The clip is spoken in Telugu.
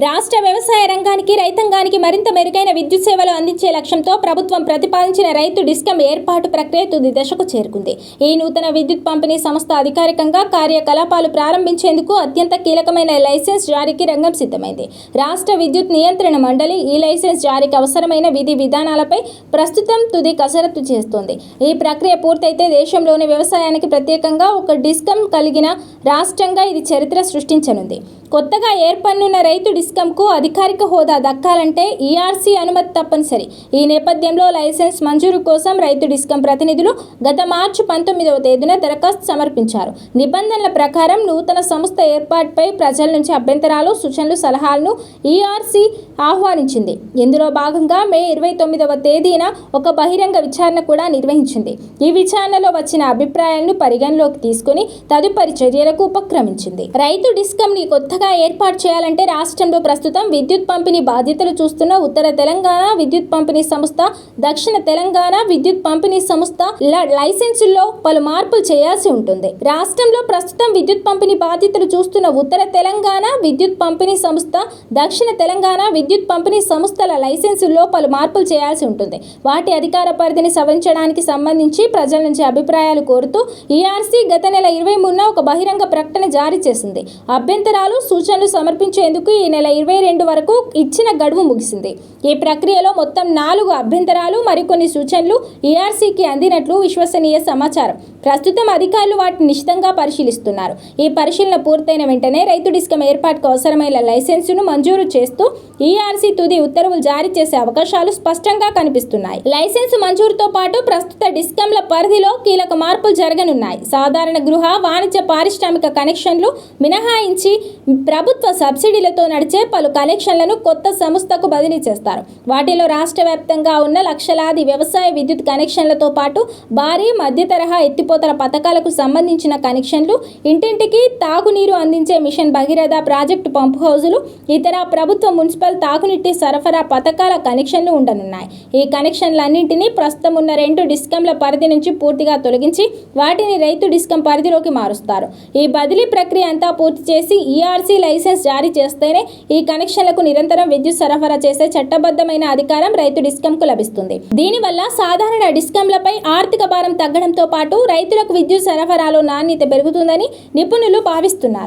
రాష్ట్ర వ్యవసాయ రంగానికి రైతాంగానికి మరింత మెరుగైన విద్యుత్ సేవలు అందించే లక్ష్యంతో ప్రభుత్వం ప్రతిపాదించిన రైతు డిస్కమ్ ఏర్పాటు ప్రక్రియ తుది దశకు చేరుకుంది. ఈ నూతన విద్యుత్ పంపిణీ సంస్థ అధికారికంగా కార్యకలాపాలు ప్రారంభించేందుకు అత్యంత కీలకమైన లైసెన్స్ జారీకి రంగం సిద్ధమైంది. రాష్ట్ర విద్యుత్ నియంత్రణ మండలి ఈ లైసెన్స్ జారీకి అవసరమైన విధి విధానాలపై ప్రస్తుతం తుది కసరత్తు చేస్తోంది. ఈ ప్రక్రియ పూర్తయితే దేశంలోని వ్యవసాయానికి ప్రత్యేకంగా ఒక డిస్కమ్ కలిగిన రాష్ట్రంగా ఇది చరిత్ర సృష్టించనుంది. కొత్తగా ఏర్పడనున్న రైతు డిస్కమ్కు అధికారిక హోదా దక్కాలంటే ఈఆర్సీ అనుమతి తప్పనిసరి. ఈ నేపథ్యంలో లైసెన్స్ మంజూరు కోసం రైతు డిస్కమ్ ప్రతినిధులు గత మార్చి 19వ తేదీన దరఖాస్తు సమర్పించారు. నిబంధనల ప్రకారం నూతన సంస్థ ఏర్పాటుపై ప్రజల నుంచి అభ్యంతరాలు, సూచనలు, సలహాలను ఈఆర్సీ ఆహ్వానించింది. ఇందులో భాగంగా మే 29వ తేదీన ఒక బహిరంగ విచారణ కూడా నిర్వహించింది. ఈ విచారణలో వచ్చిన అభిప్రాయాలను పరిగణలోకి తీసుకుని తదుపరి చర్యలకు ఉపక్రమించింది. రైతు డిస్కమ్ని కొత్తగా ఏర్పాటు చేయాలంటే రాష్ట్రంలో ప్రస్తుతం విద్యుత్ పంపిణీ బాధ్యతలు చూస్తున్న ఉత్తర తెలంగాణ విద్యుత్ పంపిణీ సంస్థ, దక్షిణ తెలంగాణ విద్యుత్ పంపిణీ సంస్థ లైసెన్సుల్లో పలు మార్పులు చేయాల్సి ఉంటుంది. రాష్ట్రంలో ప్రస్తుతం విద్యుత్ పంపిణీ బాధ్యతలు చూస్తున్న ఉత్తర తెలంగాణ విద్యుత్ పంపిణీ సంస్థ, దక్షిణ తెలంగాణ విద్యుత్ పంపిణీ సంస్థల లైసెన్సుల్లో పలు మార్పులు చేయాల్సి ఉంటుంది. వాటి అధికార పరిధిని సవరించడానికి సంబంధించి ప్రజల నుంచి అభిప్రాయాలు కోరుతూ ఈఆర్సీ గత నెల 23న ఒక బహిరంగ ప్రకటన జారీ చేసింది. అభ్యంతరాలు, సూచనలు సమర్పించేందుకు ఈ నెల 22 వరకు ఇచ్చిన గడువు ముగిసింది. ఈ ప్రక్రియలో మొత్తం 4 అభ్యంతరాలు, మరికొన్ని సూచనలు ఈఆర్సీకి అందినట్లు విశ్వసనీయ సమాచారం. ప్రస్తుతం అధికారులు వాటిని నిశితంగా పరిశీలిస్తున్నారు. ఈ పరిశీలన పూర్తయిన వెంటనే రైతు డిస్కమ్ ఏర్పాటుకు అవసరమైన లైసెన్సును మంజూరు చేస్తూ ఈఆర్సీ తుది ఉత్తర్వులు జారీ చేసే అవకాశాలు స్పష్టంగా కనిపిస్తున్నాయి. లైసెన్స్ మంజూరుతో పాటు ప్రస్తుత డిస్కమ్ల పరిధిలో కీలక మార్పులు జరగనున్నాయి. సాధారణ గృహ, వాణిజ్య, పారిశ్రామిక కనెక్షన్లు మినహాయించి ప్రభుత్వ సబ్సిడీలతో నడిచే పలు కనెక్షన్లను కొత్త సంస్థకు బదిలీ చేస్తారు. వాటిలో రాష్ట్ర వ్యాప్తంగా ఉన్న లక్షలాది వ్యవసాయ విద్యుత్ కనెక్షన్లతో పాటు భారీ, మధ్య తరహా ఎత్తిపోతల పథకాలకు సంబంధించిన కనెక్షన్లు, ఇంటింటికి తాగునీరు అందించే మిషన్ భగీరథ ప్రాజెక్టు పంపు హౌజులు, ఇతర ప్రభుత్వ మున్సిపల్ తాగునీటి సరఫరా పథకాల కనెక్షన్లు ఉండనున్నాయి. ఈ కనెక్షన్లన్నింటినీ ప్రస్తుతం ఉన్న 2 డిస్కమ్ల పరిధి నుంచి పూర్తిగా తొలగించి వాటిని రైతు డిస్కమ్ పరిధిలోకి మారుస్తారు. ఈ బదిలీ ప్రక్రియ అంతా పూర్తి చేసి ఈఆర్సీ లైసెన్స్ జారీ చేస్తేనే ఈ కనెక్షన్లకు నిరంతరం విద్యుత్ సరఫరా చేసే చట్టబద్ధమైన అధికారం రైతు డిస్కమ్కు లభిస్తుంది. దీనివల్ల సాధారణ డిస్కమ్లపై ఆర్థిక భారం తగ్గడంతో పాటు రైతులకు విద్యుత్ సరఫరాలో నాణ్యత పెరుగుతుందని నిపుణులు భావిస్తున్నారు.